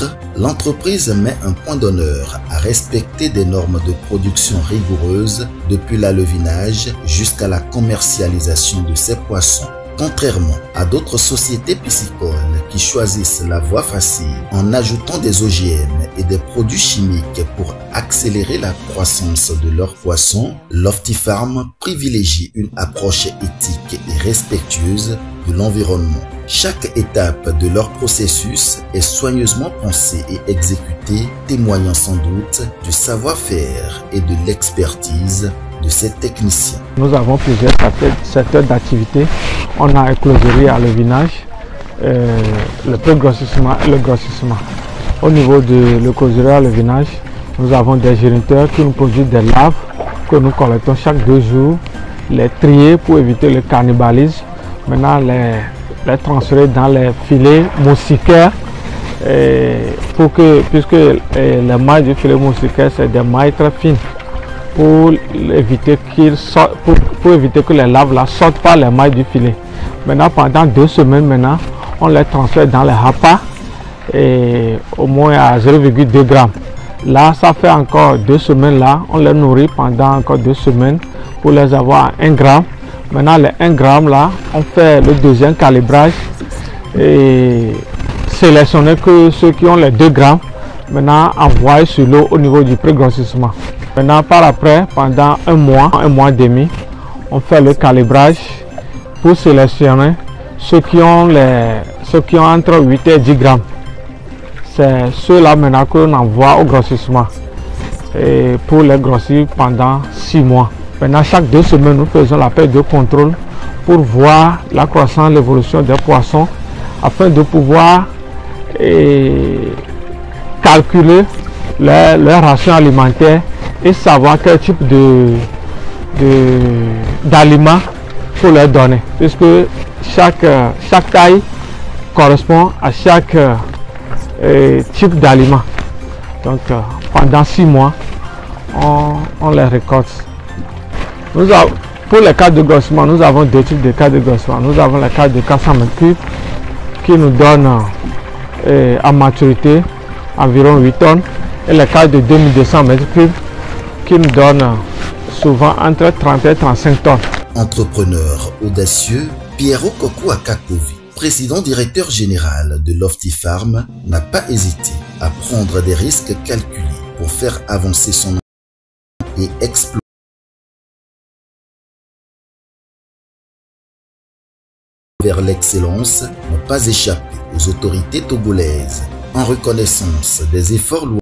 outre, l'entreprise met un point d'honneur à respecter des normes de production rigoureuses depuis l'alevinage jusqu'à la commercialisation de ses poissons. Contrairement à d'autres sociétés piscicoles qui choisissent la voie facile en ajoutant des OGM et des produits chimiques pour accélérer la croissance de leurs poissons, Lofty privilégie une approche éthique et respectueuse de l'environnement. Chaque étape de leur processus est soigneusement pensée et exécutée, témoignant sans doute du savoir-faire et de l'expertise de ces techniciens. Nous avons plusieurs secteurs d'activité. On a écloserie à levinage, le pré-grossissement et le grossissement. Au niveau de l'écloserie à levinage, nous avons des géniteurs qui nous produisent des larves que nous collectons chaque 2 jours, les trier pour éviter le cannibalisme. Maintenant, les transférer dans les filets moustiquaires puisque les mailles du filet moustiquaire, c'est des mailles très fines pour éviter que les larves ne sortent pas les mailles du filet. Maintenant, pendant 2 semaines, on les transfère dans les hapas et au moins à 0,2 grammes. Là, ça fait encore 2 semaines, là, on les nourrit pendant encore 2 semaines pour les avoir à 1 gramme. Maintenant, les 1 gramme, là, on fait le deuxième calibrage et sélectionner que ceux qui ont les 2 grammes, maintenant envoyer sur l'eau au niveau du pré-grossissement. Maintenant, par après, pendant 1 mois et demi, on fait le calibrage pour sélectionner ceux qui ont entre 8 et 10 grammes. C'est ceux-là maintenant qu'on envoie au grossissement et pour les grossir pendant 6 mois. Maintenant, chaque 2 semaines, nous faisons la période de contrôle pour voir la croissance, l'évolution des poissons, afin de pouvoir calculer leur ration alimentaire et savoir quel type d'aliments pour leur donner. Puisque chaque taille correspond à chaque type d'aliment. Donc, pendant 6 mois, on les récolte. Pour les cas de grossissement, nous avons 2 types de cas de grossissement. Nous avons les cas de 400 m3 qui nous donnent à maturité environ 8 tonnes et les cas de 2200 m3 qui nous donnent souvent entre 30 et 35 tonnes. Entrepreneur audacieux, Piero Kokou Akakovi, président directeur général de Lofty, n'a pas hésité à prendre des risques calculés pour faire avancer son et exploiter vers l'excellence, n'ont pas échappé aux autorités togolaises en reconnaissance des efforts louables.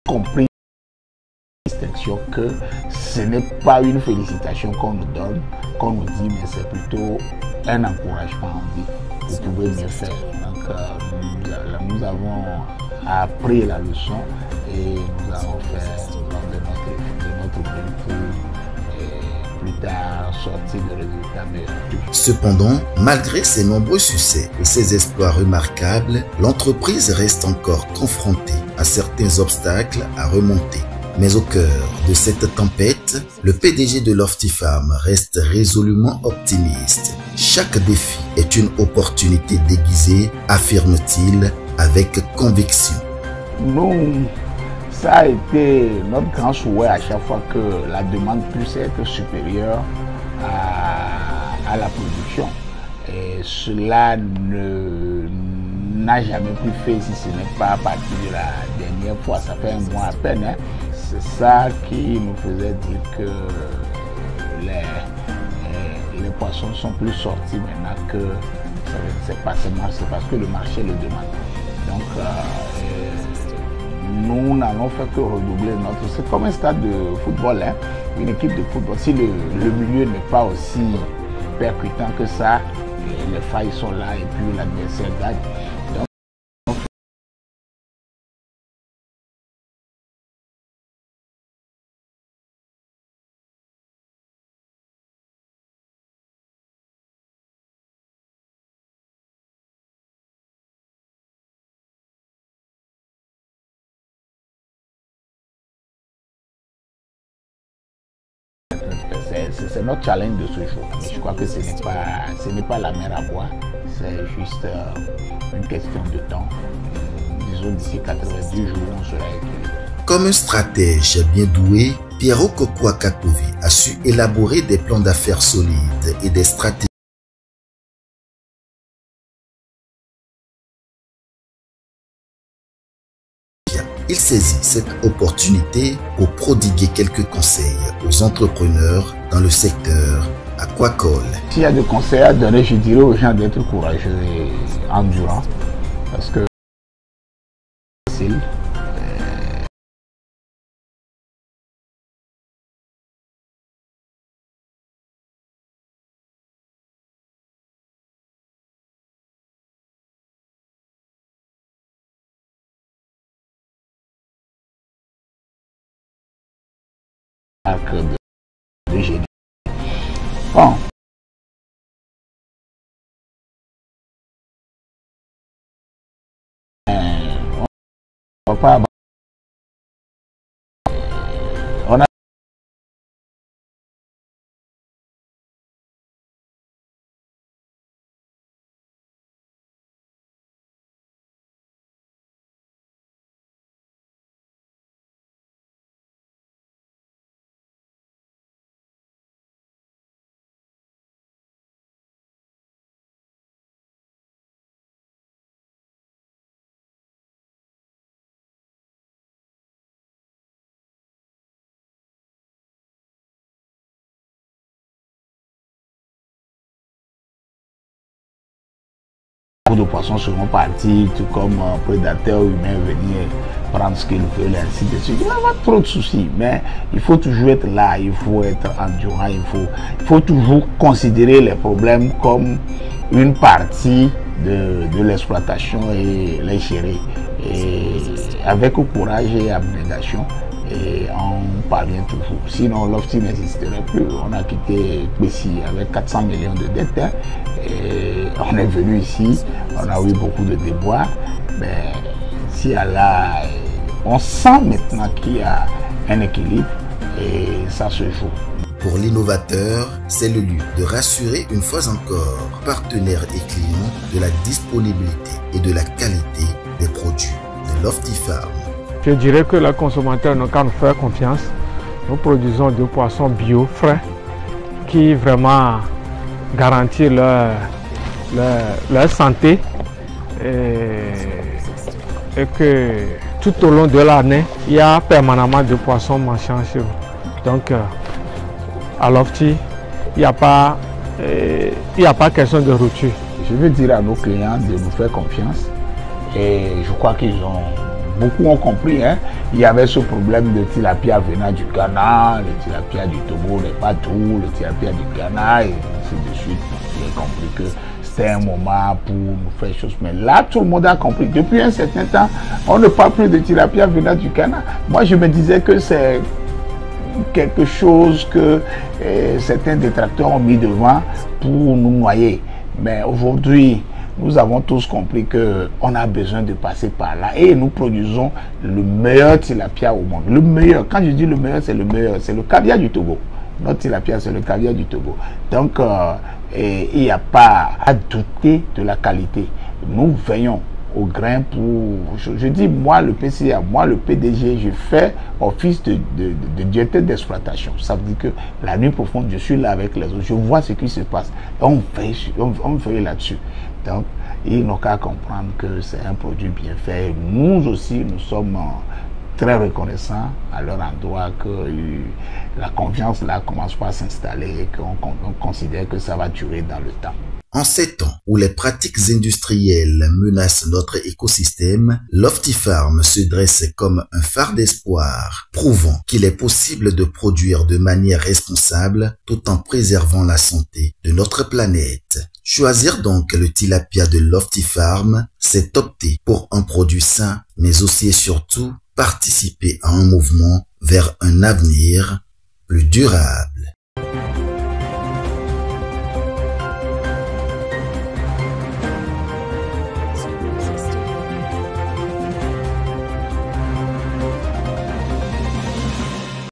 Compris distinction que ce n'est pas une félicitation qu'on nous donne, qu'on nous dit, mais c'est plutôt un encouragement. On dit, vous pouvez mieux faire. Donc, nous avons appris la leçon et nous avons fait de notre mieux pour plus tard sortir de résultats meilleurs. Cependant, malgré ses nombreux succès et ses espoirs remarquables, l'entreprise reste encore confrontée à certains obstacles à remonter. Mais au cœur de cette tempête, le PDG de Lofty reste résolument optimiste. Chaque défi est une opportunité déguisée, affirme-t-il avec conviction. Nous, ça a été notre grand souhait à chaque fois que la demande puisse être supérieure à la production. Et cela n'a jamais pu faire si ce n'est pas à partir de la dernière fois. Ça fait 1 mois à peine. Hein. C'est ça qui nous faisait dire que les poissons sont plus sortis maintenant c'est parce que le marché le demande. Donc, nous n'allons faire que redoubler notre... C'est comme un stade de football, hein? Une équipe de football. Si le milieu n'est pas aussi percutant que ça, les failles sont là et puis l'adversaire gagne. C'est notre challenge de ce jour. Mais je crois que ce n'est pas la mer à boire. C'est juste une question de temps. Disons d'ici 90 jours, on sera équilibré. Comme un stratège bien doué, Piero Kokwa Kakovi a su élaborer des plans d'affaires solides et des stratégies. Il saisit cette opportunité pour prodiguer quelques conseils aux entrepreneurs dans le secteur aquacole. S'il y a des conseils à donner, je dirais aux gens d'être courageux et endurants, parce que c'est facile. De génie. Bon. On va pas... On a... Beaucoup de poissons seront partis, tout comme prédateurs humains venir prendre ce qu'ils veulent, ainsi de suite. Il n'y a pas trop de soucis, mais il faut toujours être là, il faut être endurant, il faut toujours considérer les problèmes comme une partie de l'exploitation et les gérer. Et avec courage et abnégation, et on parvient toujours. Sinon, Lofty n'existerait plus. On a quitté Bessie avec 400 millions de dettes. Hein, et on est venu ici, on a eu beaucoup de déboires. Mais si Allah, on sent maintenant qu'il y a un équilibre et ça se joue. Pour l'innovateur, c'est le lieu de rassurer une fois encore partenaires et clients de la disponibilité et de la qualité des produits de Lofty Farm. Je dirais que les consommateurs n'ont qu'à nous faire confiance. Nous produisons des poissons bio, frais, qui vraiment garantissent leur santé et que tout au long de l'année, il y a permanemment de poissons marchand chez vous. Donc, à Lofty, il n'y a pas question de rupture. Je veux dire à nos clients de nous faire confiance et je crois beaucoup ont compris, hein. Il y avait ce problème de tilapia venant du Ghana, le tilapia du Togo n'est pas tout, le tilapia du Ghana et ainsi de suite. J'ai compris que c'était un moment pour nous faire chose. Mais là, tout le monde a compris. Depuis un certain temps, on ne parle plus de tilapia venant du Ghana. Moi, je me disais que c'est quelque chose que certains détracteurs ont mis devant pour nous noyer. Mais aujourd'hui, nous avons tous compris qu'on a besoin de passer par là et nous produisons le meilleur tilapia au monde. Le meilleur, quand je dis le meilleur, c'est le caviar du Togo. Notre tilapia, c'est le caviar du Togo. Donc, il n'y a pas à douter de la qualité. Nous veillons au grain pour... Je dis, moi, le PCA, moi, le PDG, je fais office de directeur d'exploitation. Ça veut dire que la nuit profonde, je suis là avec les autres. Je vois ce qui se passe. Et on veille là-dessus. Donc, ils n'ont qu'à comprendre que c'est un produit bien fait. Nous aussi, nous sommes très reconnaissants à leur endroit que la confiance là commence pas à s'installer et qu'on considère que ça va durer dans le temps. En ces temps où les pratiques industrielles menacent notre écosystème, Lofty-Farm se dresse comme un phare d'espoir, prouvant qu'il est possible de produire de manière responsable tout en préservant la santé de notre planète. Choisir donc le tilapia de Lofty-Farm, c'est opter pour un produit sain, mais aussi et surtout participer à un mouvement vers un avenir plus durable.